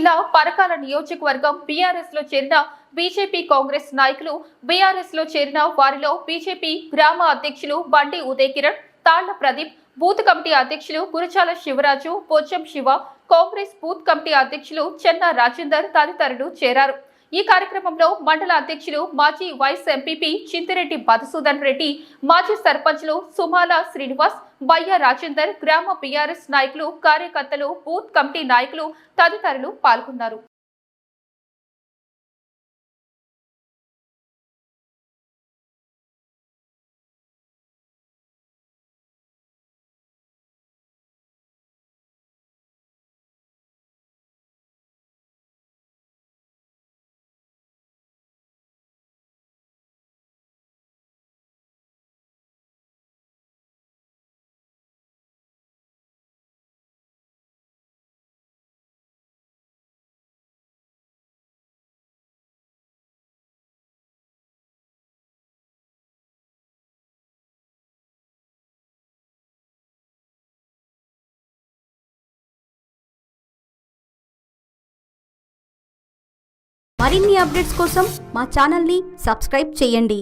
జిల్లా పరకాల నియోజకవర్గం బీఆర్ఎస్ లో చేరిన బీజేపీ కాంగ్రెస్ నాయకులు, బీఆర్ఎస్ లో చేరిన వారిలో బీజేపీ గ్రామ అధ్యక్షులు బండి ఉదయ్ కిరణ్, తాళ్ల ప్రదీప్, బూత్ కమిటీ అధ్యక్షులు గురజాల శివరాజు, పోచం శివ, కాంగ్రెస్ బూత్ కమిటీ అధ్యక్షులు చెన్న రాజేందర్ తదితరులు చేరారు. ఈ కార్యక్రమంలో మండల అధ్యక్షులు, మాజీ వైస్ ఎంపీపీ చింతిరెడ్డి మధుసూదన్ రెడ్డి, మాజీ సర్పంచ్లు సుమాల శ్రీనివాస్, బయ్య రాజేందర్, గ్రామ బీఆర్ఎస్ నాయకులు, కార్యకర్తలు, బూత్ కమిటీ నాయకులు తదితరులు పాల్గొన్నారు. మరిన్ని అప్డేట్స్ కోసం మా ఛానల్ని సబ్స్క్రైబ్ చేయండి.